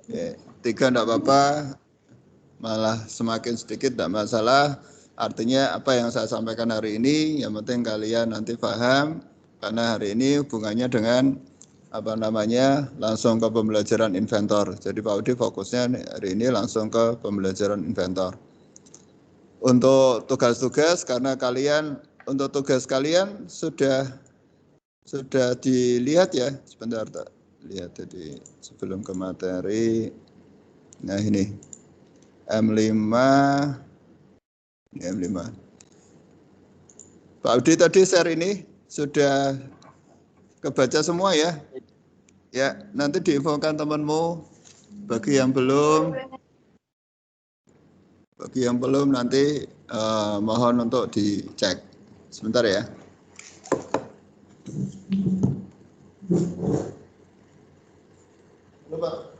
Ya, 3 enggak apa-apa, malah semakin sedikit tidak masalah. Artinya apa yang saya sampaikan hari ini, yang penting kalian nanti paham, karena hari ini hubungannya dengan langsung ke pembelajaran inventor. Jadi Pak Udi fokusnya hari ini langsung ke pembelajaran inventor. Untuk tugas-tugas, karena kalian untuk tugas kalian sudah dilihat ya, sebentar tak lihat tadi sebelum ke materi. Nah ini M5, ini M5. Pak Udi tadi share ini sudah kebaca semua ya? Ya, nanti diinfokan temanmu. Bagi yang belum nanti mohon untuk dicek. Sebentar ya. Lupa.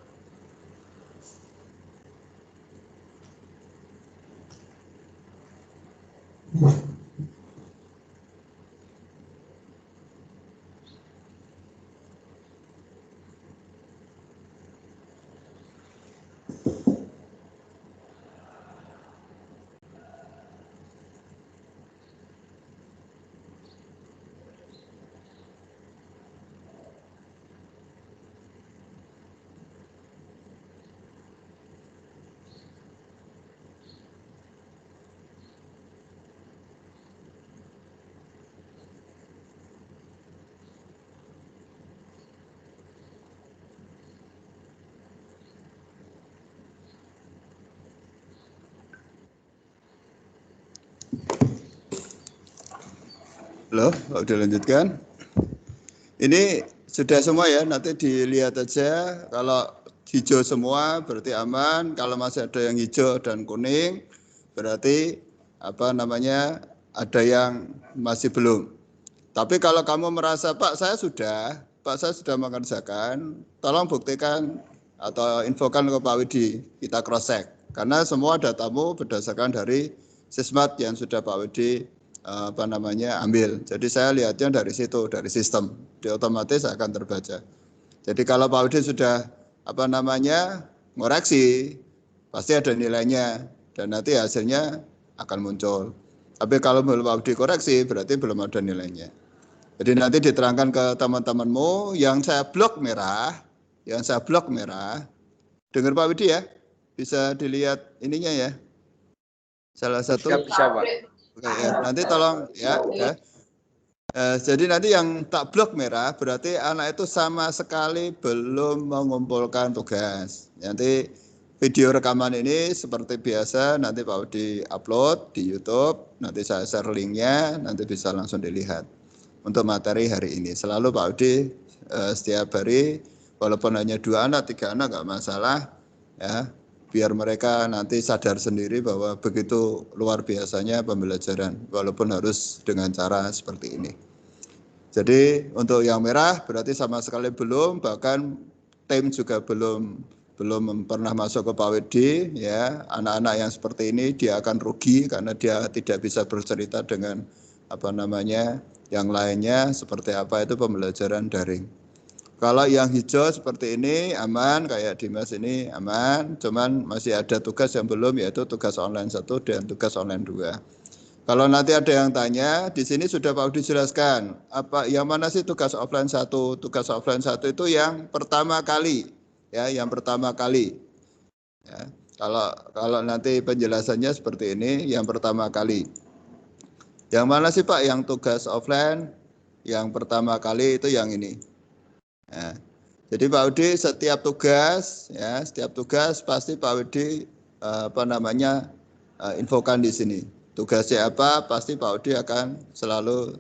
Loh, udah lanjutkan. Ini sudah semua ya, nanti dilihat aja. Kalau hijau semua berarti aman. Kalau masih ada yang hijau dan kuning, berarti ada yang masih belum. Tapi kalau kamu merasa Pak saya sudah mengerjakan, tolong buktikan atau infokan ke Pak Widi, kita cross check. Karena semua datamu berdasarkan dari sismat yang sudah Pak Widi ambil. Jadi saya lihatnya dari situ, dari sistem, di otomatis akan terbaca. Jadi kalau Pak Widi sudah ngoreksi, pasti ada nilainya dan nanti hasilnya akan muncul. Tapi kalau belum Pak Widi koreksi, berarti belum ada nilainya. Jadi nanti diterangkan ke teman-temanmu yang saya blok merah, dengar Pak Widi ya, bisa dilihat ininya ya, salah satu. Bisa Pak. Oke, ya. Nanti tolong ya. Jadi nanti yang tak blok merah berarti anak itu sama sekali belum mengumpulkan tugas. Nanti video rekaman ini seperti biasa nanti Pak Widi upload di YouTube, nanti saya share linknya, nanti bisa langsung dilihat. Untuk materi hari ini selalu Pak Widi setiap hari walaupun hanya 2 anak 3 anak nggak masalah ya, biar mereka nanti sadar sendiri bahwa begitu luar biasanya pembelajaran walaupun harus dengan cara seperti ini. Jadi untuk yang merah berarti sama sekali belum, bahkan tim juga belum pernah masuk ke Pak Widi ya. Anak-anak yang seperti ini dia akan rugi karena dia tidak bisa bercerita dengan yang lainnya seperti apa itu pembelajaran daring. Kalau yang hijau seperti ini aman, kayak Dimas ini aman, cuman masih ada tugas yang belum, yaitu tugas online 1 dan tugas online 2. Kalau nanti ada yang tanya, di sini sudah Pak Udi jelaskan, yang mana sih tugas offline 1? Tugas offline 1 itu yang pertama kali, ya, yang pertama kali. Ya, kalau nanti penjelasannya seperti ini, yang pertama kali. Yang mana sih Pak yang tugas offline? Yang pertama kali itu yang ini. Ya. Jadi Pak Udi setiap tugas pasti Pak Udi infokan di sini. Tugasnya apa pasti Pak Udi akan selalu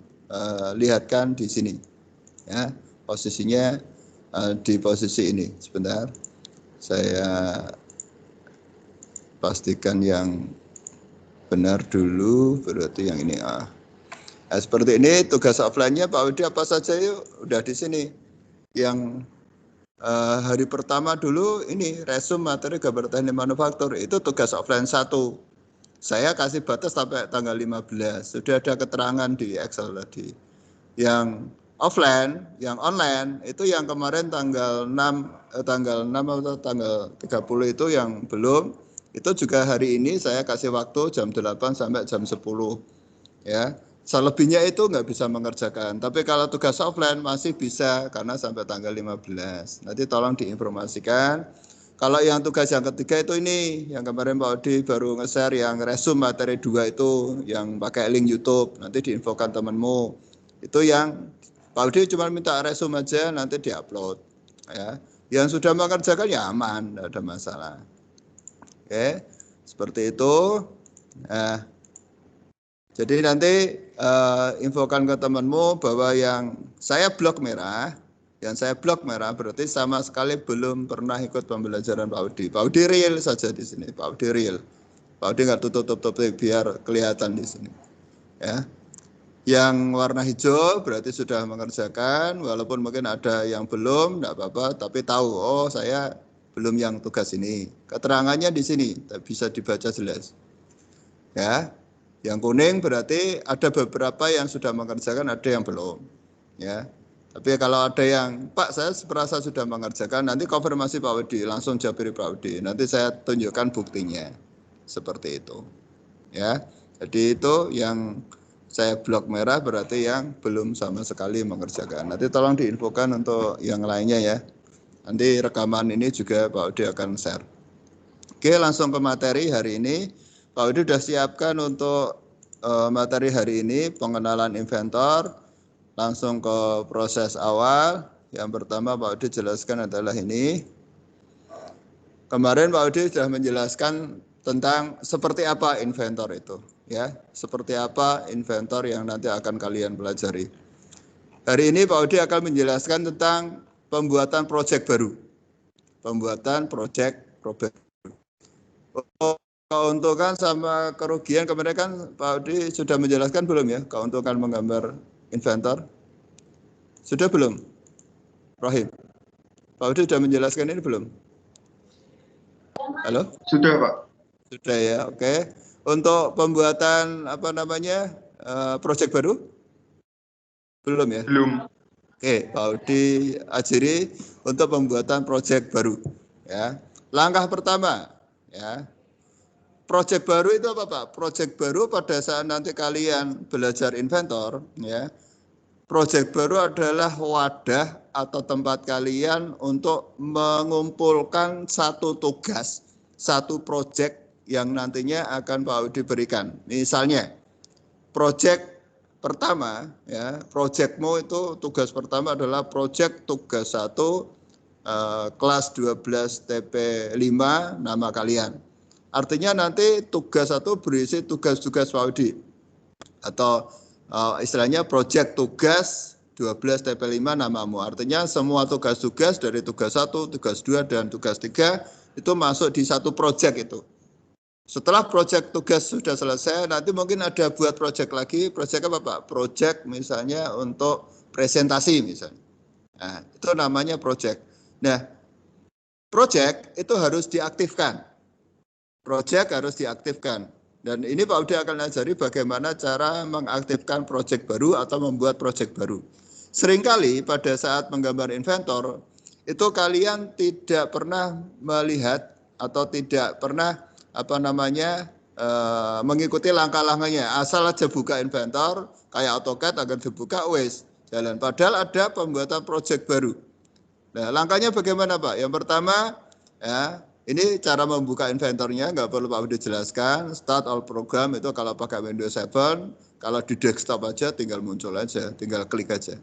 lihatkan di sini. Ya, posisinya di posisi ini. Sebentar, saya pastikan yang benar dulu. Berarti yang ini. Nah, seperti ini tugas offline-nya Pak Udi apa saja yuk udah di sini. Yang hari pertama dulu ini resume materi gambar teknik manufaktur itu tugas offline 1. Saya kasih batas sampai tanggal 15. Sudah ada keterangan di Excel tadi. Yang offline, yang online itu yang kemarin tanggal 6 atau tanggal 30 itu yang belum, itu juga hari ini saya kasih waktu jam 8 sampai jam 10 ya. Selebihnya itu nggak bisa mengerjakan. Tapi kalau tugas offline masih bisa karena sampai tanggal 15. Nanti tolong diinformasikan. Kalau yang tugas yang ketiga itu ini, yang kemarin Pak Odi baru nge-share yang resume materi 2 itu, yang pakai link YouTube, nanti diinfokan temanmu. Itu yang Pak Odi cuma minta resume aja, nanti diupload. Ya. Yang sudah mengerjakan ya aman, tidak ada masalah. Oke, seperti itu. Nah, jadi nanti infokan ke temanmu bahwa yang saya blok merah berarti sama sekali belum pernah ikut pembelajaran Pak Udi. Pak Udi real saja di sini, Pak Udi real. Pak Udi nggak tutup biar kelihatan di sini. Ya. Yang warna hijau berarti sudah mengerjakan, walaupun mungkin ada yang belum, enggak apa-apa, tapi tahu, oh saya belum yang tugas ini. Keterangannya di sini, bisa dibaca jelas. Ya, yang kuning berarti ada beberapa yang sudah mengerjakan, ada yang belum. Ya, tapi kalau ada yang, Pak saya merasa sudah mengerjakan, nanti konfirmasi Pak Wedi, langsung japri Pak Wedi. Nanti saya tunjukkan buktinya, seperti itu. Ya, jadi itu yang saya blok merah berarti yang belum sama sekali mengerjakan. Nanti tolong diinfokan untuk yang lainnya ya. Nanti rekaman ini juga Pak Udi akan share. Oke, langsung ke materi hari ini. Pak Udi sudah siapkan untuk materi hari ini pengenalan inventor. Langsung ke proses awal. Yang pertama Pak Udi jelaskan adalah ini. Kemarin Pak Udi sudah menjelaskan tentang seperti apa inventor itu. Ya, seperti apa inventor yang nanti akan kalian pelajari. Hari ini Pak Udi akan menjelaskan tentang pembuatan proyek baru. Pembuatan proyek baru. Keuntungan sama kerugian kemarin kan Pak Udi sudah menjelaskan belum ya? Keuntungan menggambar inventor. Sudah belum? Rohim. Pak Udi sudah menjelaskan ini belum? Halo? Sudah Pak. Sudah ya, oke. Untuk pembuatan proyek baru? Belum ya? Belum. Oke, Pak Udi ajari untuk pembuatan proyek baru. Ya, langkah pertama, ya. Proyek baru itu apa Pak? Proyek baru pada saat nanti kalian belajar inventor, ya. Proyek baru adalah wadah atau tempat kalian untuk mengumpulkan satu tugas, satu proyek yang nantinya akan Pak Udi berikan. Misalnya, proyek pertama, ya, proyekmu itu tugas pertama adalah proyek tugas 1 kelas 12 TP5 nama kalian. Artinya nanti tugas 1 berisi tugas-tugas Pak Udi atau istilahnya proyek tugas 12 TP5 namamu. Artinya semua tugas-tugas dari tugas 1, tugas 2 dan tugas 3 itu masuk di satu proyek itu. Setelah proyek tugas sudah selesai, nanti mungkin ada buat proyek lagi. Proyek apa Pak? Proyek misalnya untuk presentasi misalnya. Nah, itu namanya proyek. Nah, proyek itu harus diaktifkan. Proyek harus diaktifkan. Dan ini Pak Udi akan ajari bagaimana cara mengaktifkan proyek baru atau membuat proyek baru. Seringkali pada saat menggambar inventor, itu kalian tidak pernah melihat atau tidak pernah mengikuti langkah-langkahnya. Asal aja buka inventor, kayak AutoCAD akan dibuka, wes jalan. Padahal ada pembuatan proyek baru. Nah, langkahnya bagaimana Pak? Yang pertama, ya, ini cara membuka inventornya, nggak perlu Pak Udi jelaskan. Start all program itu kalau pakai Windows 7, kalau di desktop aja tinggal muncul aja, tinggal klik aja.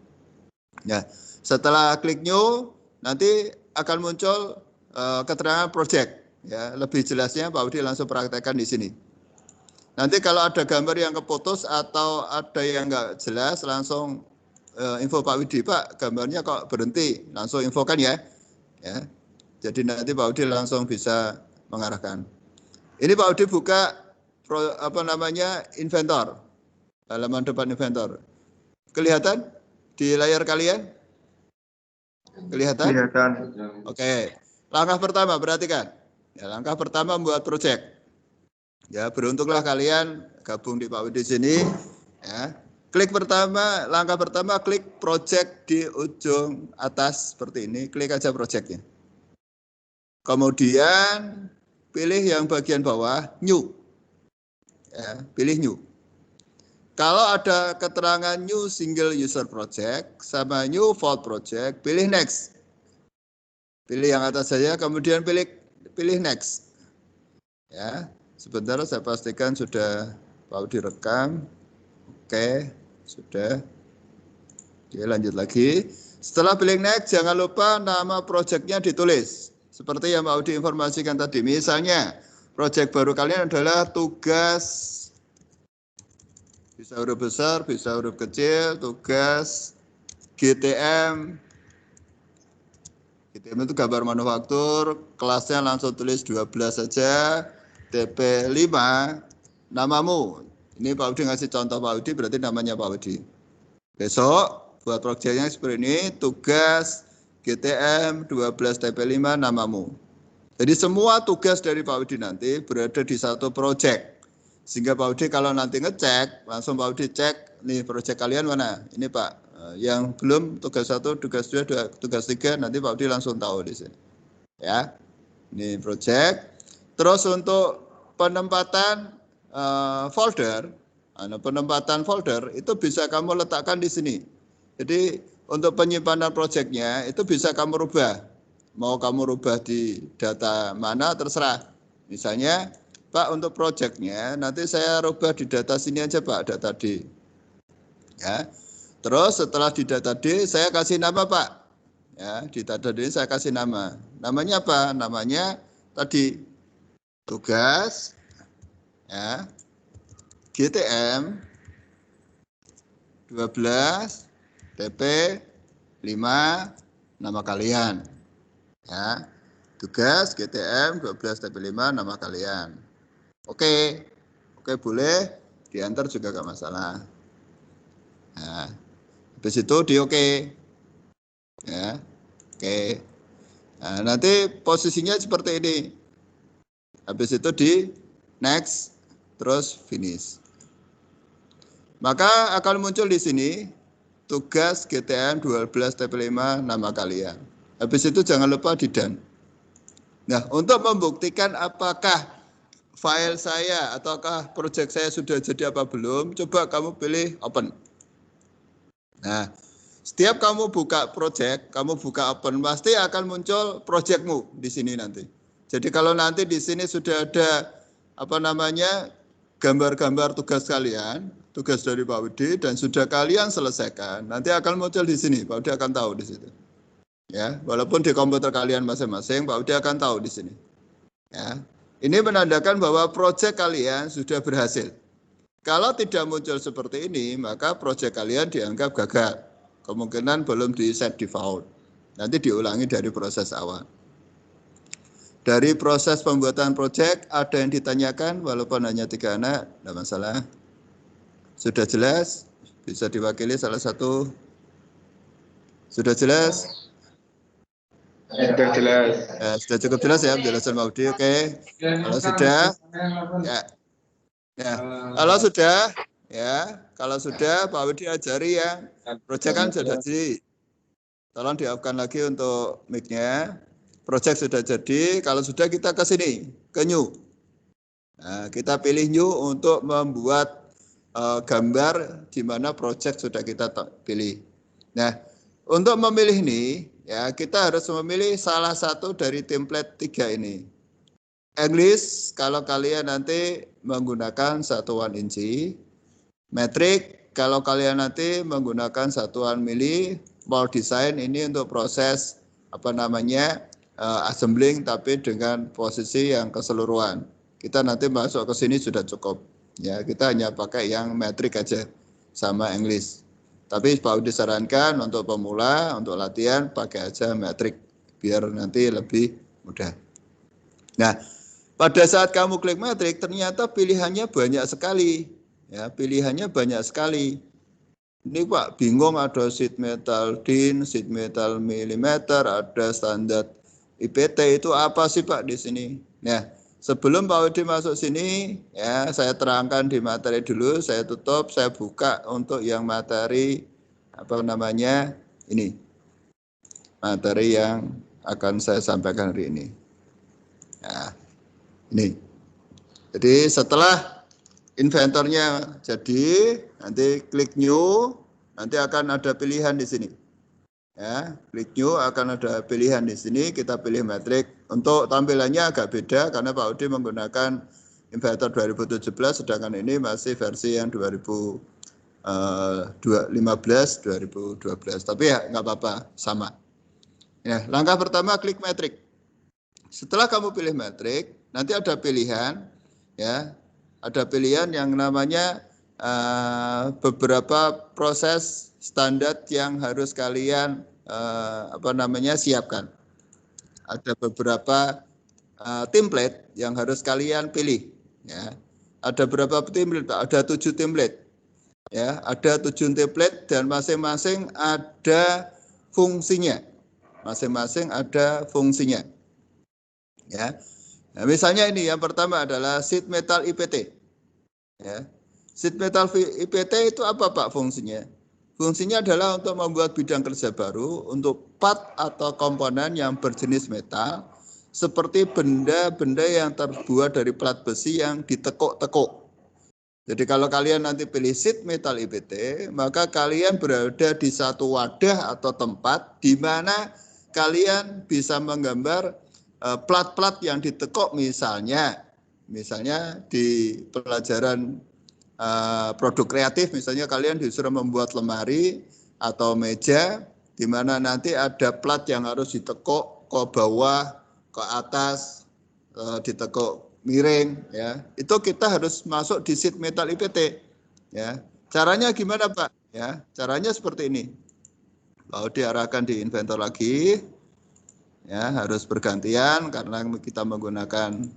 Nah, setelah klik new, nanti akan muncul keterangan project. Ya, lebih jelasnya Pak Udi langsung praktekkan di sini. Nanti kalau ada gambar yang keputus atau ada yang nggak jelas, langsung info Pak Udi, Pak gambarnya kok berhenti, langsung infokan ya. Ya, jadi nanti Pak Udi langsung bisa mengarahkan. Ini Pak Udi buka inventor, halaman depan inventor. Kelihatan di layar kalian? Kelihatan? Kelihatan. Oke. Langkah pertama perhatikan. Ya, langkah pertama membuat proyek. Ya, beruntunglah kalian gabung di Pak Udi sini. Ya. Klik pertama, langkah pertama klik project di ujung atas seperti ini, klik aja projectnya. Kemudian pilih yang bagian bawah, new. Ya, pilih new. Kalau ada keterangan new single user project sama new vault project, pilih next. Pilih yang atas saja, kemudian pilih next. Ya, sebentar saya pastikan sudah mau direkam. Oke, sudah. Oke, lanjut lagi. Setelah pilih next, jangan lupa nama projectnya ditulis. Seperti yang mau diinformasikan tadi. Misalnya, project baru kalian adalah tugas, bisa huruf besar, bisa huruf kecil, tugas GTM. GTM itu gambar manufaktur, kelasnya langsung tulis 12 saja, TP5, namamu. Ini Pak Udi ngasih contoh Pak Udi, berarti namanya Pak Udi. Besok buat proyeknya seperti ini, tugas GTM 12 TP5 namamu. Jadi semua tugas dari Pak Udi nanti berada di satu proyek. Sehingga Pak Udi kalau nanti ngecek, langsung Pak Udi cek, nih proyek kalian mana? Ini Pak, yang belum tugas 1, tugas 2, tugas 3, nanti Pak Udi langsung tahu di sini. Ya, ini proyek. Terus untuk penempatan folder, penempatan folder itu bisa kamu letakkan di sini. Jadi untuk penyimpanan proyeknya itu bisa kamu rubah. Mau kamu rubah di data mana terserah. Misalnya, Pak untuk proyeknya nanti saya rubah di data sini aja Pak, data D. Ya. Terus setelah di data D saya kasih nama Pak. Ya, di data D saya kasih nama. Namanya apa? Namanya tadi tugas ya, GTM 12 TP 5 nama kalian. Ya. Tugas GTM 12 TP 5 nama kalian. Oke. Oke, boleh diantar juga gak masalah. Nah, habis itu di oke. Ya. Oke. Nah, nanti posisinya seperti ini. Habis itu di next, terus finish. Maka akan muncul di sini tugas GTM 12 TP5 nama kalian. Habis itu jangan lupa di done. Nah, untuk membuktikan apakah file saya ataukah project saya sudah jadi apa belum, coba kamu pilih open. Nah, setiap kamu buka project, kamu buka open, pasti akan muncul projectmu di sini nanti. Jadi kalau nanti di sini sudah ada gambar-gambar tugas kalian, tugas dari Pak Udi dan sudah kalian selesaikan, nanti akan muncul di sini. Pak Udi akan tahu di situ. Ya, walaupun di komputer kalian masing-masing, Pak Udi akan tahu di sini. Ya, ini menandakan bahwa proyek kalian sudah berhasil. Kalau tidak muncul seperti ini, maka proyek kalian dianggap gagal. Kemungkinan belum di set default. Nanti diulangi dari proses awal. Dari proses pembuatan proyek ada yang ditanyakan, walaupun hanya 3 anak, tidak masalah. Sudah jelas? Bisa diwakili salah satu? Sudah jelas? Sudah jelas. Sudah cukup jelas ya penjelasan Pak Udi, oke. Kalau sudah, ya. Ya, kalau sudah Pak Udi ajari ya. Proyek kan sudah jadi. Tolong di-off-kan lagi untuk mic-nya. Proyek sudah jadi, kalau sudah kita ke sini, ke new. Nah, kita pilih new untuk membuat gambar di mana proyek sudah kita pilih. Nah, untuk memilih ini, ya kita harus memilih salah satu dari template 3 ini. English, kalau kalian nanti menggunakan satuan inci. Metrik, kalau kalian nanti menggunakan satuan mili. More design ini untuk proses assembling tapi dengan posisi yang keseluruhan. Kita nanti masuk ke sini sudah cukup. Ya, kita hanya pakai yang metrik aja sama English. Tapi Pak Udi sarankan untuk pemula, untuk latihan pakai aja metrik biar nanti lebih mudah. Nah, pada saat kamu klik metrik ternyata pilihannya banyak sekali. Ya, pilihannya banyak sekali. Ini Pak bingung, ada sheet metal din, sheet metal milimeter, ada standar IPT, itu apa sih Pak di sini? Nah, Sebelum Pak Udi masuk sini, ya saya terangkan di materi dulu, saya tutup, saya buka untuk yang materi apa namanya ini, materi yang akan saya sampaikan hari ini. Nah, ini. Jadi setelah inventornya jadi, nanti klik new, nanti akan ada pilihan di sini. Ya, klik new akan ada pilihan di sini, kita pilih metrik. Untuk tampilannya agak beda karena Pak Udi menggunakan Inventor 2017, sedangkan ini masih versi yang 2015, 2012. Tapi ya nggak apa-apa, sama. Ya, langkah pertama klik metrik. Setelah kamu pilih metrik, nanti ada pilihan, ya, ada pilihan yang namanya beberapa proses standar yang harus kalian siapkan. Ada beberapa template yang harus kalian pilih. Ya, ada berapa template? Ada 7 template. Ya, ada 7 template dan masing-masing ada fungsinya. Masing-masing ada fungsinya. Ya, nah, misalnya ini yang pertama adalah sheet metal IPT. Ya. Sheet metal IPT itu apa Pak fungsinya? Fungsinya adalah untuk membuat bidang kerja baru untuk part atau komponen yang berjenis metal seperti benda-benda yang terbuat dari plat besi yang ditekuk-tekuk. Jadi kalau kalian nanti pilih sheet metal IPT, maka kalian berada di satu wadah atau tempat di mana kalian bisa menggambar plat-plat yang ditekuk, misalnya di pelajaran produk kreatif, misalnya kalian disuruh membuat lemari atau meja di mana nanti ada plat yang harus ditekuk ke bawah, ke atas, ditekuk miring, ya. Itu kita harus masuk di sheet metal IPT, ya. Caranya gimana Pak? Ya, caranya seperti ini. Lalu diarahkan di inventor lagi, ya, harus bergantian karena kita menggunakan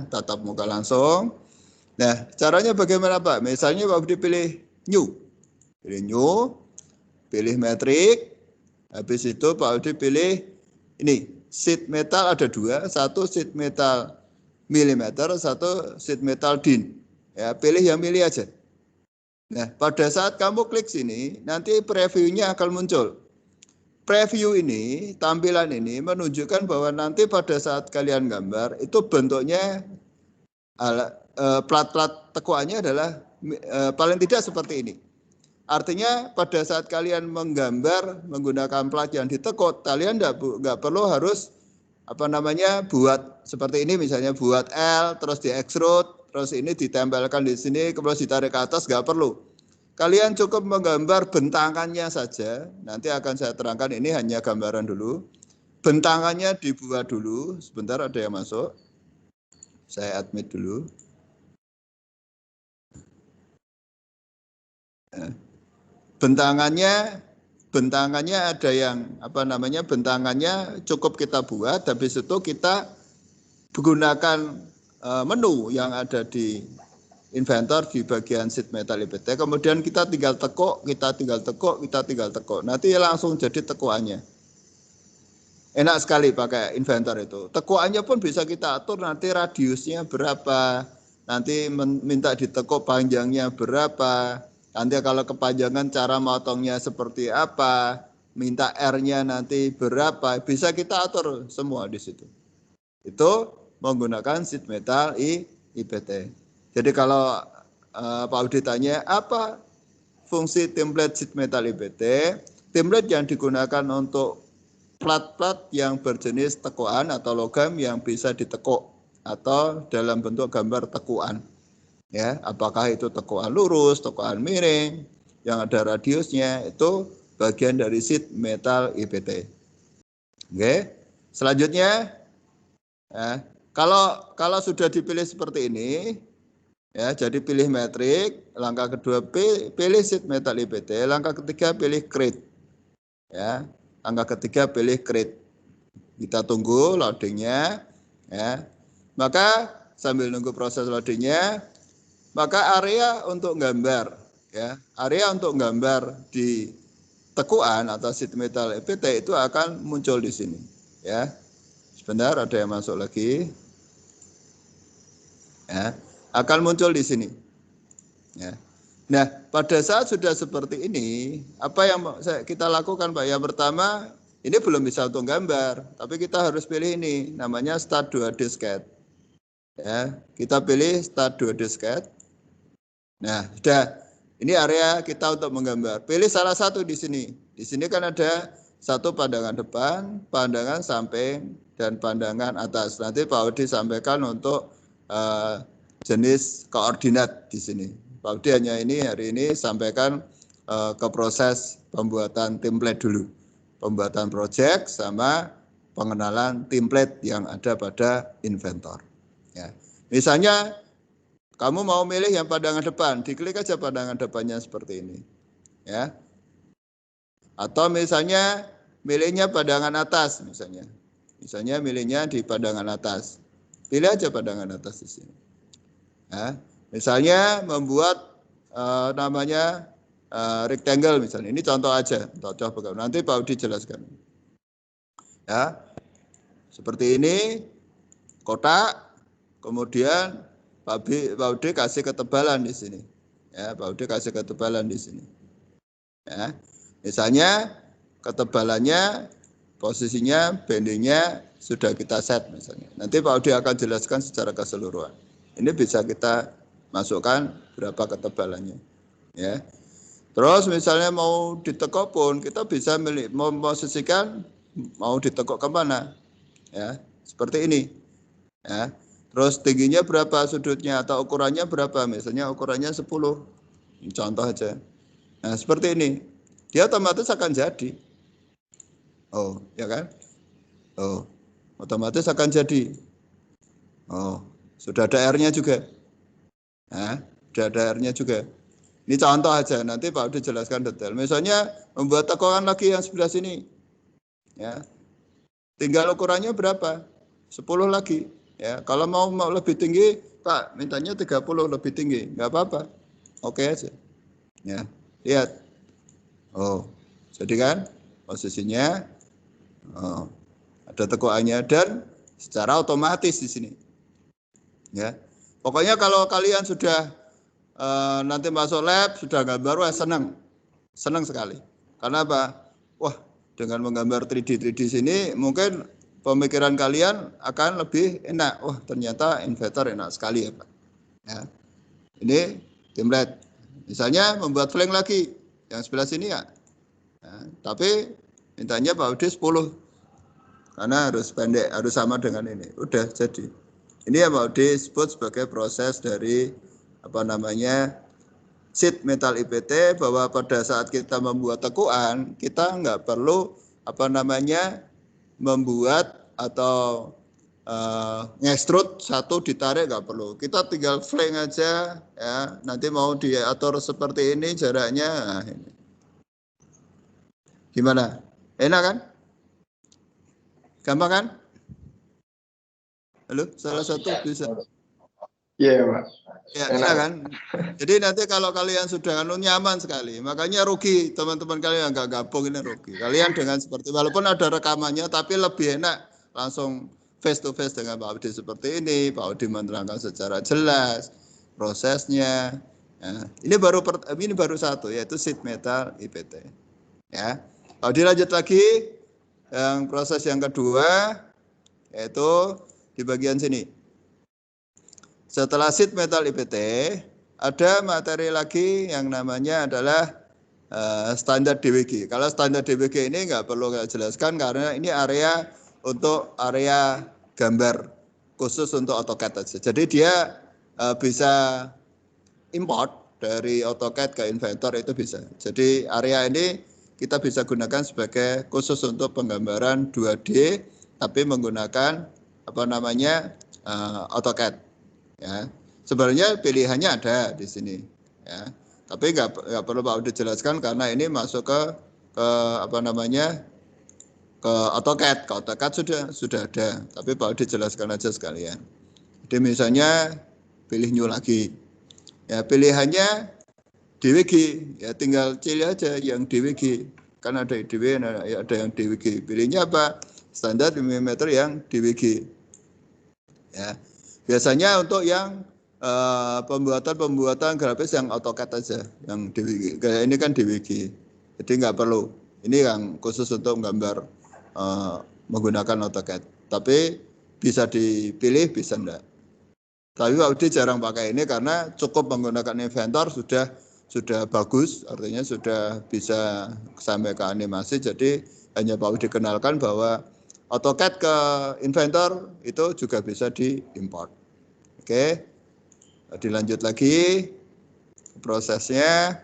tatap muka langsung. Nah, caranya bagaimana Pak? Misalnya Pak Budi pilih new, pilih metrik, habis itu Pak Budi pilih ini sheet metal, ada 2, satu sheet metal milimeter, satu sheet metal din. Ya, pilih yang milih aja. Nah, pada saat kamu klik sini, nanti previewnya akan muncul. Preview ini, tampilan ini menunjukkan bahwa nanti pada saat kalian gambar, itu bentuknya plat-plat tekuannya adalah paling tidak seperti ini. Artinya pada saat kalian menggambar menggunakan plat yang ditekuk, kalian nggak perlu harus buat seperti ini, misalnya buat L, terus di extrude, terus ini ditempelkan di sini, kemudian ditarik ke atas, nggak perlu. Kalian cukup menggambar bentangannya saja. Nanti akan saya terangkan, ini hanya gambaran dulu. Bentangannya dibuat dulu. Sebentar, ada yang masuk. Saya admit dulu. Bentangannya ada yang bentangannya cukup kita buat, habis itu kita menggunakan menu yang ada di inventor di bagian sheet metal IPT, kemudian kita tinggal tekuk, kita tinggal tekuk, nanti langsung jadi tekuannya. Enak sekali pakai inventor itu. Tekuannya pun bisa kita atur, nanti radiusnya berapa, nanti minta ditekuk panjangnya berapa, nanti kalau kepanjangan cara motongnya seperti apa, minta R-nya nanti berapa, bisa kita atur semua di situ. Itu menggunakan sheet metal IPT. Jadi kalau Pak Udi tanya apa fungsi template sheet metal IPT, template yang digunakan untuk plat-plat yang berjenis tekuan atau logam yang bisa ditekuk atau dalam bentuk gambar tekuan. Ya, apakah itu tekuan lurus, tekuan miring, yang ada radiusnya, itu bagian dari sheet metal IPT. Oke, selanjutnya, ya, kalau sudah dipilih seperti ini, ya, jadi pilih metrik, langkah kedua pilih sheet metal IPT, langkah ketiga pilih create. Ya, langkah ketiga pilih create. Kita tunggu loadingnya, ya. Maka sambil nunggu proses loadingnya, maka area untuk gambar, ya, area untuk gambar di tekuan atau sheet metal IPT itu akan muncul di sini, ya. Sebentar, ada yang masuk lagi. Ya, akan muncul di sini. Ya. Nah, pada saat sudah seperti ini, apa yang kita lakukan, Pak? Yang pertama, ini belum bisa untuk gambar, tapi kita harus pilih ini, namanya Start 2D Sketch. Ya, kita pilih Start 2D Sketch. Nah, sudah. Ini area kita untuk menggambar. Pilih salah satu di sini. Di sini kan ada satu pandangan depan, pandangan samping, dan pandangan atas. Nanti Pak Udi sampaikan untuk jenis koordinat di sini. Pak Udi hanya ini hari ini sampaikan ke proses pembuatan template dulu. Pembuatan project sama pengenalan template yang ada pada Inventor. Ya. Misalnya kamu mau milih yang pandangan depan, diklik aja pandangan depannya seperti ini. Ya. Atau misalnya milihnya pandangan atas misalnya. Misalnya milihnya di pandangan atas. Pilih aja pandangan atas di sini. Ya. Misalnya membuat namanya rectangle misalnya. Ini contoh aja, contoh bagaimana. Nanti Pak Udi jelaskan. Ya. Seperti ini kotak, kemudian Pak Udi kasih ketebalan di sini. Ya, Pak Udi kasih ketebalan di sini. Ya. Misalnya ketebalannya, posisinya, bendingnya sudah kita set misalnya. Nanti Pak Udi akan jelaskan secara keseluruhan. Ini bisa kita masukkan berapa ketebalannya. Ya. Terus misalnya mau ditekuk pun kita bisa memposisikan mau ditekuk kemana. Ya, seperti ini. Ya. Terus tingginya berapa sudutnya atau ukurannya berapa? Misalnya ukurannya 10. Contoh aja. Nah, seperti ini. Dia otomatis akan jadi. Oh, ya kan? Oh, otomatis akan jadi. Oh, sudah ada R-nya juga. Nah, sudah ada R-nya juga. Ini contoh aja, nanti Pak Udi jelaskan detail. Misalnya membuat tekukan lagi yang sebelah sini. Ya. Tinggal ukurannya berapa? 10 lagi. Ya, kalau mau lebih tinggi, Pak, mintanya 30 lebih tinggi. Enggak apa-apa. Oke aja. Ya, lihat. Oh, jadi kan posisinya ada tekukannya dan secara otomatis di sini. Ya, pokoknya kalau kalian sudah nanti masuk lab sudah gambar, wah senang sekali. Karena apa? Wah, dengan menggambar 3D sini mungkin pemikiran kalian akan lebih enak. Wah, ternyata Inventor enak sekali ya Pak. Ya, ini template. Misalnya membuat flank lagi yang sebelah sini ya. Nah, tapi mintanya Pak Udi 10. Karena harus pendek, harus sama dengan ini. Udah jadi. Ini yang mau disebut sebagai proses dari sheet metal IPT, bahwa pada saat kita membuat tekukan, kita nggak perlu membuat atau ngestrut satu ditarik, nggak perlu. Kita tinggal flank aja, ya. Nanti mau diatur seperti ini jaraknya. Nah, ini. Gimana? Enak kan? Gampang kan? Halo, salah satu bisa. Iya, Pak. Ya, enak kan? Jadi nanti kalau kalian sudah nyaman sekali, makanya rugi teman-teman kalian yang nggak gabung ini rugi. Kalian dengan seperti, walaupun ada rekamannya, tapi lebih enak langsung face to face dengan Pak Udi seperti ini. Pak Udi menerangkan secara jelas prosesnya. Ya, ini baru satu, yaitu sheet metal IPT. Ya, Pak Udi lanjut lagi yang proses yang kedua, yaitu di bagian sini. Setelah sheet metal IPT, ada materi lagi yang namanya adalah standar DWG. Kalau standar DWG ini nggak perlu saya jelaskan karena ini area untuk area gambar khusus untuk AutoCAD aja. Jadi dia bisa import dari AutoCAD ke Inventor itu bisa. Jadi area ini kita bisa gunakan sebagai khusus untuk penggambaran 2D, tapi menggunakan AutoCAD. Ya, sebenarnya pilihannya ada di sini, ya. Tapi nggak perlu Pak Udi jelaskan karena ini masuk ke AutoCAD. Ke AutoCAD sudah ada, tapi Pak Udi jelaskan aja sekalian. Jadi misalnya pilih new lagi, ya pilihannya DWG, ya tinggal pilih aja yang DWG. Kan ada DW, ada yang DWG. Pilihnya apa? Standar diameter yang DWG. Ya. Biasanya untuk yang pembuatan grafis yang AutoCAD aja, yang DWG. Kayak ini kan DWG, jadi nggak perlu. Ini yang khusus untuk gambar menggunakan AutoCAD. Tapi bisa dipilih, bisa enggak. Tapi Pak Udi jarang pakai ini karena cukup menggunakan Inventor sudah bagus, artinya sudah bisa sampai ke animasi. Jadi hanya Pak Udi kenalkan bahwa AutoCAD ke Inventor itu juga bisa diimport. Oke. Dilanjut lagi prosesnya.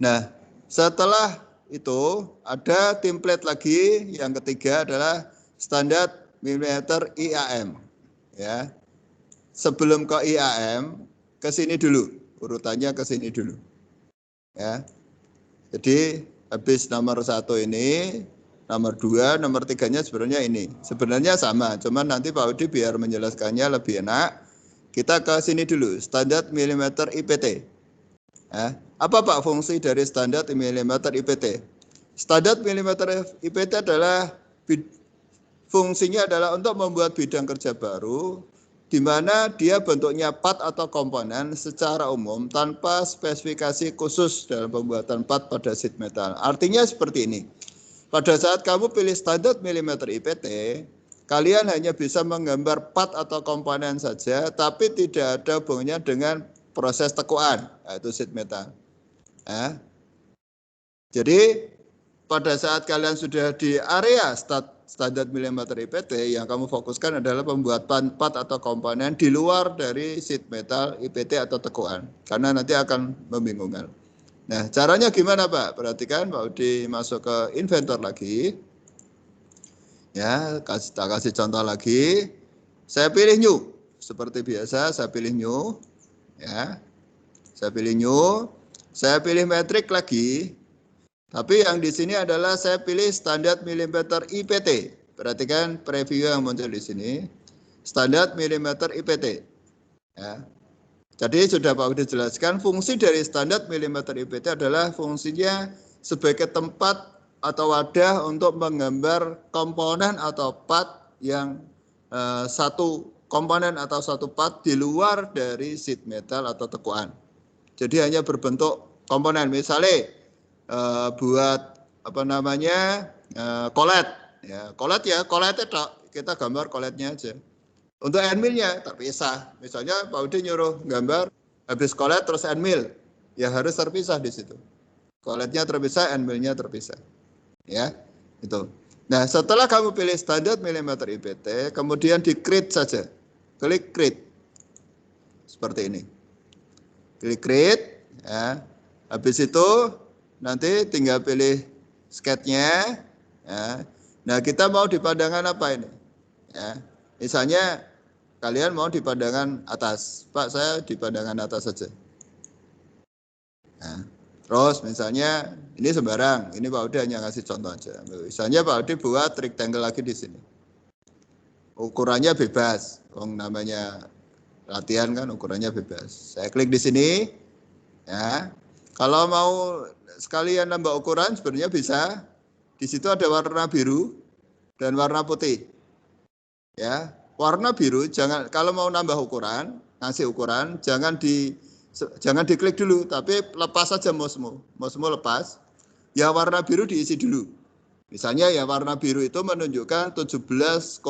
Nah, setelah itu ada template lagi, yang ketiga adalah standar milimeter IAM. Ya, sebelum ke IAM, ke sini dulu, urutannya ke sini dulu. Ya, jadi habis nomor 1 ini, nomor 2, nomor 3-nya sebenarnya ini. Sebenarnya sama, cuman nanti Pak Udi biar menjelaskannya lebih enak. Kita ke sini dulu, standar milimeter IPT. Ya, apa Pak fungsi dari standar milimeter IPT? Standar milimeter IPT adalah fungsinya adalah untuk membuat bidang kerja baru, di mana dia bentuknya part atau komponen secara umum tanpa spesifikasi khusus dalam pembuatan part pada sheet metal. Artinya seperti ini. Pada saat kamu pilih standar milimeter IPT, kalian hanya bisa menggambar part atau komponen saja, tapi tidak ada hubungannya dengan proses tekuan, yaitu sheet metal. Ya. Jadi pada saat kalian sudah di area standar milimeter IPT, yang kamu fokuskan adalah pembuatan part atau komponen di luar dari sheet metal IPT atau tekuan, karena nanti akan membingungkan. Nah, caranya gimana Pak? Perhatikan, Pak Udi masuk ke Inventor lagi. Ya, kita kasih contoh lagi. Saya pilih new. Seperti biasa, saya pilih new. Ya, saya pilih new. Saya pilih metrik lagi. Tapi yang di sini adalah saya pilih standar milimeter IPT. Perhatikan preview yang muncul di sini. Standar milimeter IPT. Ya. Jadi sudah Pak Udi jelaskan, fungsi dari standar milimeter IPT adalah fungsinya sebagai tempat atau wadah untuk menggambar komponen atau part yang satu komponen atau satu part di luar dari sheet metal atau tekuan. Jadi hanya berbentuk komponen. Misalnya buat apa namanya kolet, ya kolet kita gambar koletnya aja. Untuk end mill-nya terpisah. Misalnya Pak Udi nyuruh gambar habis kolet terus end mill, ya harus terpisah di situ. Koletnya terpisah, end mill-nya terpisah. Ya, itu. Nah, setelah kamu pilih standar milimeter IPT, kemudian di create saja. Klik create. Seperti ini. Klik create, ya. Habis itu nanti tinggal pilih sketch-nya, ya. Nah, kita mau di pandangan apa ini? Ya. Misalnya kalian mau di pandangan atas. Pak, saya di pandangan atas saja. Nah, terus misalnya ini sembarang, ini Pak Udi hanya ngasih contoh aja. Misalnya Pak Udi buat rectangle lagi di sini. Ukurannya bebas, namanya latihan kan ukurannya bebas. Saya klik di sini, ya. Kalau mau sekalian nambah ukuran sebenarnya bisa. Di situ ada warna biru dan warna putih. Ya, warna biru jangan, kalau mau nambah ukuran, ngasih ukuran, jangan diklik dulu, tapi lepas saja mouse-mu lepas. Ya warna biru diisi dulu. Misalnya ya warna biru itu menunjukkan 17,149,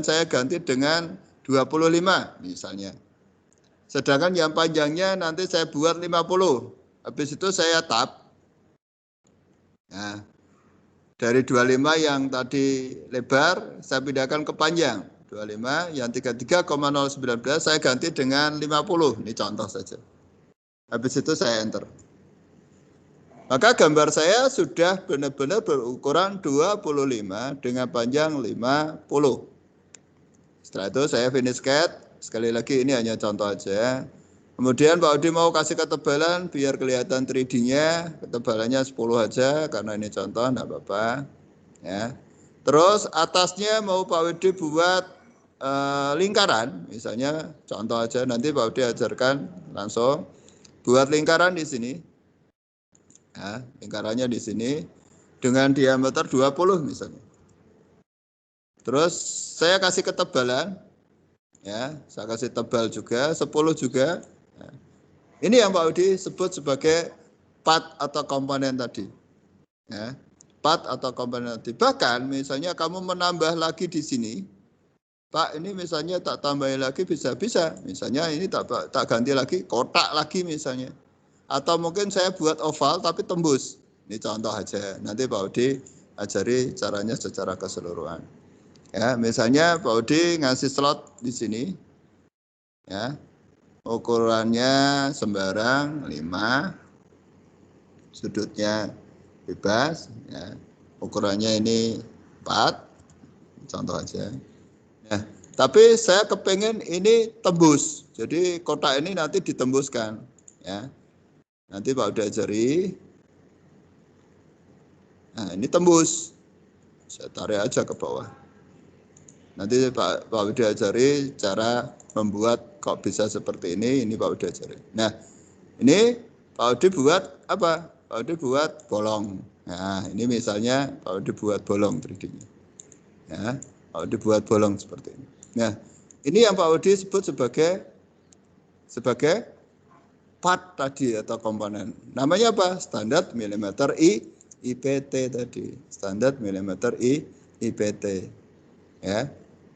saya ganti dengan 25 misalnya. Sedangkan yang panjangnya nanti saya buat 50. Habis itu saya tab. Nah, dari 25 yang tadi lebar, saya pindahkan ke panjang. 25, yang 33,019 saya ganti dengan 50. Ini contoh saja. Habis itu saya enter. Maka gambar saya sudah benar-benar berukuran 25 dengan panjang 50. Setelah itu saya finish sketch. Sekali lagi ini hanya contoh aja. Kemudian Pak Udi mau kasih ketebalan biar kelihatan 3D-nya, ketebalannya 10 aja karena ini contoh, enggak apa-apa. Ya. Terus atasnya mau Pak Udi buat lingkaran, misalnya contoh aja, nanti Pak Udi ajarkan langsung buat lingkaran di sini. Ya, lingkarannya di sini dengan diameter 20 misalnya. Terus saya kasih ketebalan Ya, saya kasih tebal juga, 10 juga. Nah, ini yang Pak Udi sebut sebagai part atau komponen tadi. Ya, part atau komponen tadi. Bahkan misalnya kamu menambah lagi di sini, Pak, ini misalnya tak tambahin lagi bisa-bisa. Misalnya ini tak ganti lagi, kotak lagi misalnya. Atau mungkin saya buat oval tapi tembus. Ini contoh aja. Nanti Pak Udi ajari caranya secara keseluruhan. Ya, misalnya Pak Udi ngasih slot di sini. Ya. Ukurannya sembarang 5. Sudutnya bebas, ya. Ukurannya ini 4. Contoh aja. Nah, tapi saya kepengen ini tembus. Jadi kotak ini nanti ditembuskan, ya. Nanti Pak udah ajari. Nah, ini tembus. Saya tarik aja ke bawah. Nanti Pak udah ajari cara membuat kok bisa seperti ini Pak udah ajari. Nah, ini Pak Udi buat apa? Pak Udi buat bolong. Nah, ini misalnya Pak Udi buat bolong 3D-nya. Ya, Pak Udi buat bolong seperti ini. Nah, ini yang Pak Udi sebut sebagai part tadi atau komponen. Namanya apa? Standar milimeter IPT tadi. Standar milimeter IPT. Ya.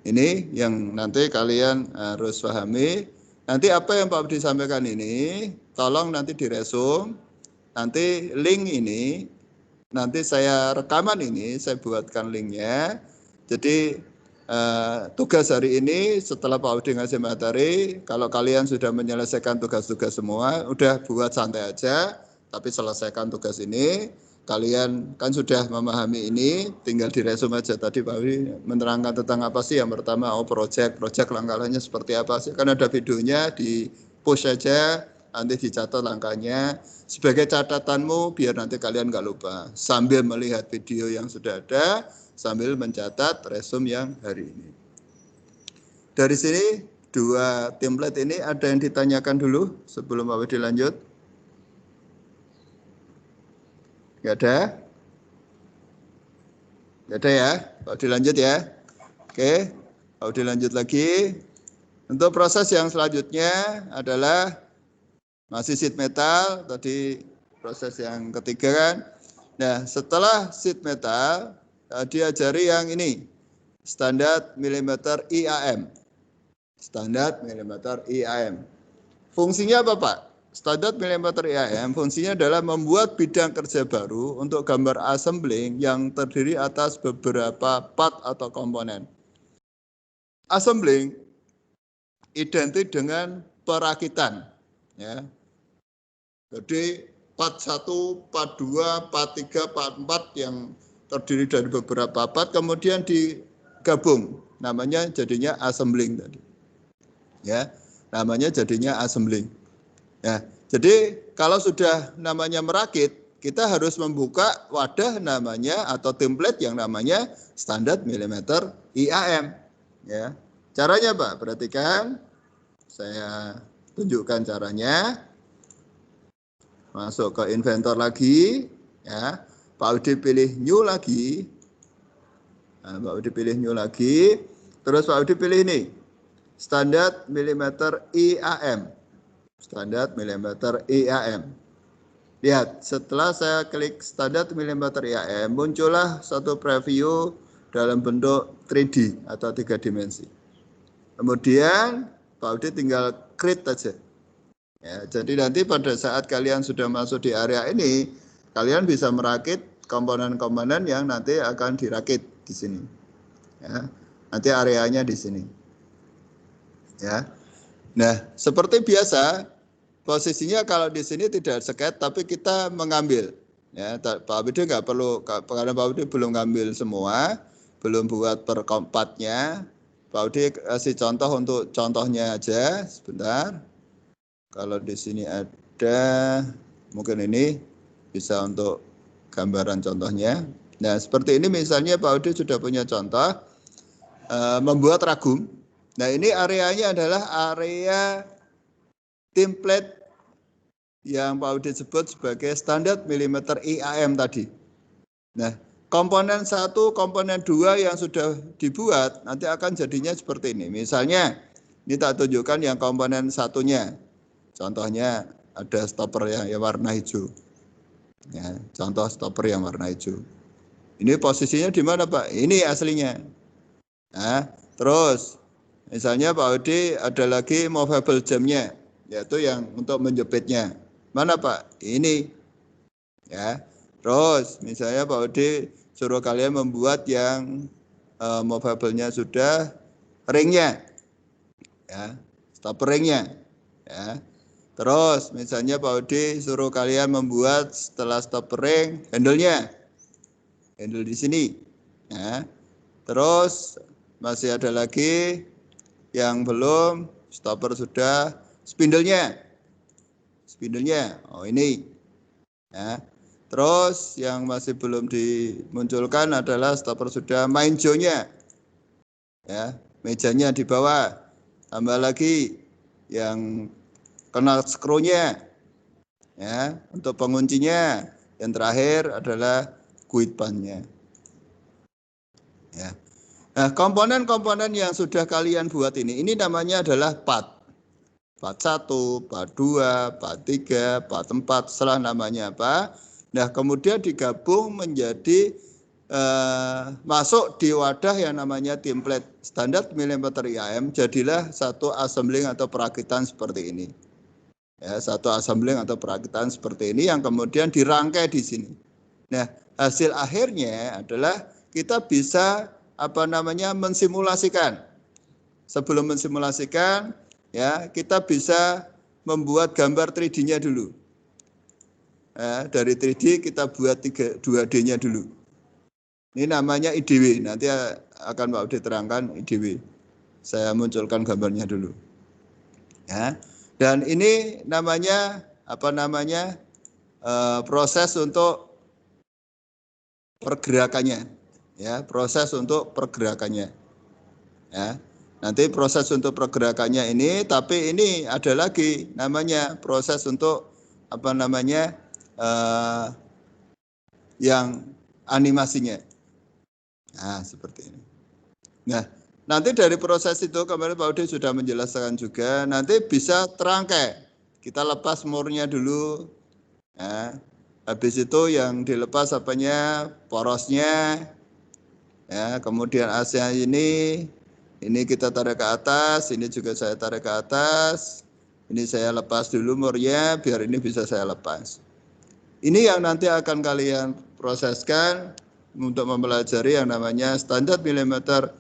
Ini yang nanti kalian harus pahami. Nanti apa yang Pak Budi sampaikan ini, tolong nanti diresum. Nanti link ini, nanti saya rekaman ini, saya buatkan linknya. Jadi tugas hari ini setelah Pak Budi ngasih materi, kalau kalian sudah menyelesaikan tugas-tugas semua, udah buat santai aja, tapi selesaikan tugas ini. Kalian kan sudah memahami ini, tinggal diresum aja. Tadi Pak Wi menerangkan tentang apa sih. Yang pertama, project langkah-langkahnya seperti apa sih. Kan ada videonya, di push aja, nanti dicatat langkahnya. Sebagai catatanmu, biar nanti kalian nggak lupa. Sambil melihat video yang sudah ada, sambil mencatat resume yang hari ini. Dari sini, 2 template ini ada yang ditanyakan dulu sebelum Pak Wi lanjut? Nggak ada? Nggak ada ya? Pak dilanjut ya. Oke, Pak dilanjut lagi. Untuk proses yang selanjutnya adalah masih sheet metal. Tadi proses yang ketiga kan. Nah, setelah sheet metal, diajari yang ini. Standar milimeter IAM. Standar milimeter IAM. Fungsinya apa Pak? Standar milimeter IAM fungsinya adalah membuat bidang kerja baru untuk gambar assembling yang terdiri atas beberapa part atau komponen. Assembling identik dengan perakitan. Ya. Jadi part 1, part 2, part 3, part 4 yang terdiri dari beberapa part kemudian digabung. Namanya jadinya assembling tadi. Ya, namanya jadinya assembling. Ya, jadi kalau sudah namanya merakit, kita harus membuka wadah namanya atau template yang namanya standar milimeter IAM. Ya, caranya Pak, perhatikan, saya tunjukkan caranya. Masuk ke inventor lagi, ya, Pak Udi pilih new lagi, nah, Pak Udi pilih new lagi, terus Pak Udi pilih ini, standar milimeter IAM. Standar milimeter IAM. Lihat, setelah saya klik standar milimeter IAM, muncullah satu preview dalam bentuk 3D atau 3 dimensi. Kemudian Pak Udi tinggal create aja. Ya, jadi nanti pada saat kalian sudah masuk di area ini, kalian bisa merakit komponen-komponen yang nanti akan dirakit di sini. Ya, nanti areanya di sini. Ya. Nah, seperti biasa. Posisinya kalau di sini tidak seket, tapi kita mengambil. Ya, Pak Budi nggak perlu, karena Pak Budi belum ngambil semua, belum buat per partnya. Pak Budi kasih contoh untuk contohnya aja, sebentar. Kalau di sini ada, mungkin ini bisa untuk gambaran contohnya. Nah, seperti ini misalnya Pak Budi sudah punya contoh, membuat ragum. Nah, ini areanya adalah area template yang Pak Udi sebut sebagai standar milimeter IAM tadi. Nah, komponen 1, komponen 2 yang sudah dibuat nanti akan jadinya seperti ini. Misalnya Ini tak tunjukkan yang komponen satunya. Contohnya ada stopper yang warna hijau. Ya, contoh stopper yang warna hijau. Ini posisinya di mana Pak? Ini aslinya. Nah, terus misalnya Pak Odi ada lagi movable jamnya, yaitu yang untuk menjepitnya. Mana Pak? Ini. Ya. Terus misalnya Pak Odi suruh kalian membuat yang movable-nya sudah ringnya. Ya, stopper ringnya. Ya. Terus misalnya Pak Odi suruh kalian membuat setelah stopper ring handle-nya. Handle di sini. Ya. Terus masih ada lagi yang belum, stopper sudah, spindle-nya. Spindle-nya. Oh, ini. Ya. Terus yang masih belum dimunculkan adalah stopper sudah, main jo-nya. Ya, mejanya di bawah. Tambah lagi yang kena skrunya. Ya, untuk penguncinya. Yang terakhir adalah guide pan-nya. Ya. Nah, komponen-komponen yang sudah kalian buat ini namanya adalah part. Part 1, part 2, part 3, part 4, setelah namanya apa. Nah, kemudian digabung menjadi masuk di wadah yang namanya template standar milimeter IAM, jadilah satu assembling atau perakitan seperti ini. Ya, satu assembling atau perakitan seperti ini yang kemudian dirangkai di sini. Nah, hasil akhirnya adalah kita bisa mensimulasikan. Sebelum mensimulasikan, ya kita bisa membuat gambar 3D-nya dulu. Ya, dari 3D kita buat 2D-nya dulu. Ini namanya IDW. Nanti akan Pak Udi terangkan IDW. Saya munculkan gambarnya dulu. Ya. Dan ini namanya proses untuk pergerakannya. Ya, proses untuk pergerakannya. Ya. Nanti proses untuk pergerakannya ini, tapi ini ada lagi namanya proses untuk yang animasinya. Nah, seperti ini. Nah, nanti dari proses itu kemarin Pak Udi sudah menjelaskan juga, nanti bisa terangkai. Kita lepas murnya dulu. Ya. Habis itu yang dilepas porosnya. Ya, kemudian AC-nya ini kita tarik ke atas, ini juga saya tarik ke atas. Ini saya lepas dulu murnya biar ini bisa saya lepas. Ini yang nanti akan kalian proseskan untuk mempelajari yang namanya standar milimeter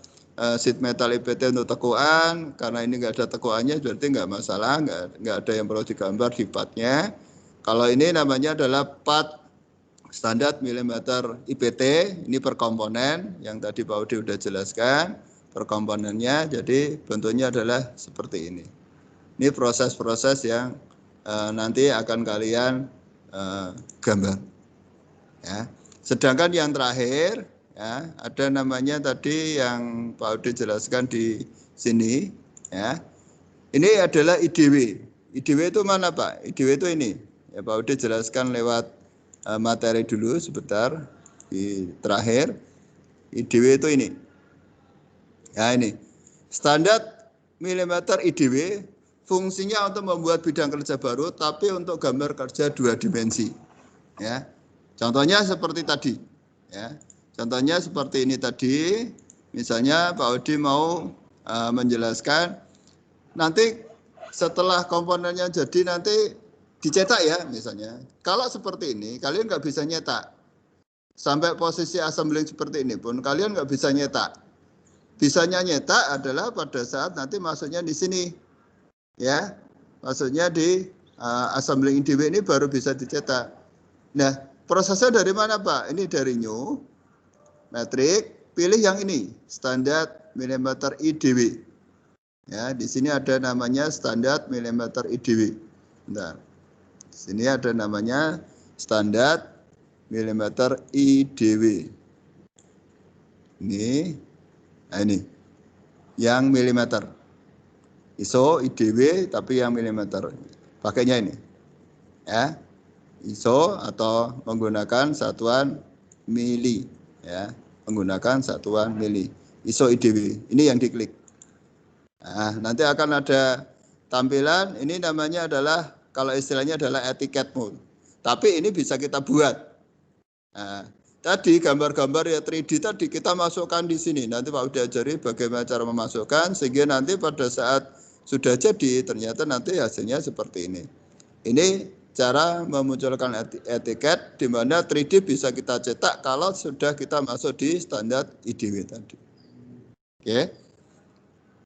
sheet metal IPT untuk tekuan. Karena ini nggak ada tekuannya berarti nggak masalah, nggak ada yang perlu digambar di partnya. Kalau ini namanya adalah part standar milimeter IPT, ini per komponen yang tadi Pak Udi sudah jelaskan per komponennya, jadi bentuknya adalah seperti ini. Ini proses-proses yang nanti akan kalian gambar. Ya. Sedangkan yang terakhir, ya, ada namanya tadi yang Pak Udi jelaskan di sini. Ya. Ini adalah IDW. IDW itu mana Pak? IDW itu ini. Ya, Pak Udi jelaskan lewat materi dulu sebentar. Di terakhir, IDW itu ini. Ya ini. Standar milimeter IDW fungsinya untuk membuat bidang kerja baru, tapi untuk gambar kerja 2 dimensi. Ya, contohnya seperti tadi. Ya, contohnya seperti ini tadi. Misalnya Pak Odi mau menjelaskan, nanti setelah komponennya jadi nanti dicetak ya misalnya. Kalau seperti ini, kalian nggak bisa nyetak. Sampai posisi assembling seperti ini pun kalian nggak bisa nyetak. Bisanya nyetak adalah pada saat nanti masuknya di sini. Ya, maksudnya di assembling IDW ini baru bisa dicetak. Nah, prosesnya dari mana Pak? Ini dari new, metrik, pilih yang ini, standar milimeter IDW. Ya, di sini ada namanya standar milimeter IDW. Bentar. Di sini ada namanya standar milimeter IDW. Ini yang milimeter. ISO, IDW, tapi yang milimeter. Pakainya ini. Ya. ISO atau menggunakan satuan mili. Ya. Menggunakan satuan mili. ISO IDW. Ini yang diklik. Nah, nanti akan ada tampilan, ini namanya adalah, kalau istilahnya adalah etiketmu. Tapi ini bisa kita buat. Nah, tadi gambar-gambar ya 3D tadi kita masukkan di sini. Nanti Pak diajari bagaimana cara memasukkan, sehingga nanti pada saat sudah jadi, ternyata nanti hasilnya seperti ini. Ini cara memunculkan etiket, di mana 3D bisa kita cetak kalau sudah kita masuk di standar IDW tadi. Oke.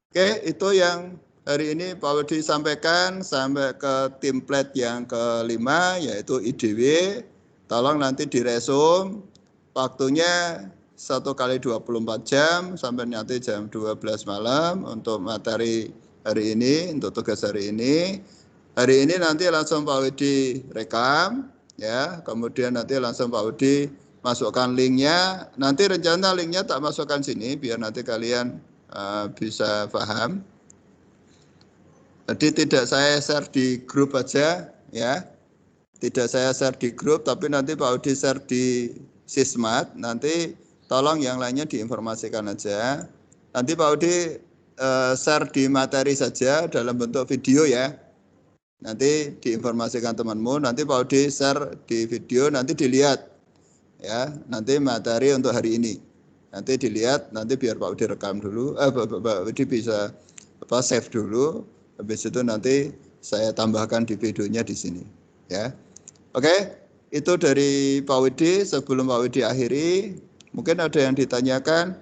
Oke, itu yang hari ini Pak Wedi sampaikan sampai ke template yang kelima, yaitu IDW. Tolong nanti diresum, waktunya 1x24 jam sampai nanti jam 12 malam untuk materi hari ini, untuk tugas hari ini. Hari ini nanti langsung Pak Wedi rekam, ya, kemudian nanti langsung Pak Wedi masukkan linknya. Nanti rencana linknya tak masukkan sini, biar nanti kalian bisa paham. Jadi tidak saya share di grup aja, ya. Tidak saya share di grup, tapi nanti Pak Udi share di Sismat. Nanti tolong yang lainnya diinformasikan aja. Nanti Pak Udi share di materi saja dalam bentuk video ya. Nanti diinformasikan temanmu. Nanti Pak Udi share di video, nanti dilihat ya. Nanti materi untuk hari ini. Nanti dilihat, nanti biar Pak Udi rekam dulu, Pak Udi bisa save dulu, habis itu nanti saya tambahkan di videonya di sini, ya. Oke, itu dari Pak Udi. Sebelum Pak Udi akhiri, mungkin ada yang ditanyakan,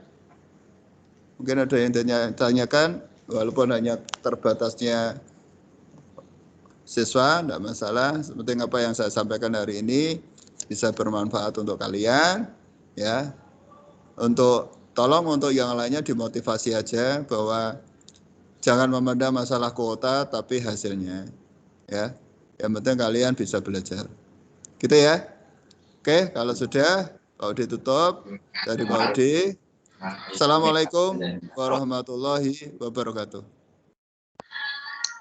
walaupun hanya terbatasnya siswa, tidak masalah. Seperti apa yang saya sampaikan hari ini bisa bermanfaat untuk kalian, ya. Tolong untuk yang lainnya dimotivasi aja bahwa jangan memandang masalah kuota tapi hasilnya, ya. Yang penting kalian bisa belajar. Gitu ya. Oke, kalau sudah Pak Udi tutup. Dari Pak Udi. Assalamualaikum warahmatullahi wabarakatuh.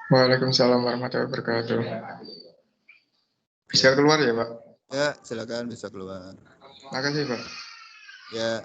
Waalaikumsalam warahmatullahi wabarakatuh. Bisa keluar ya, Pak? Ya, silakan bisa keluar. Makasih, Pak. Ya.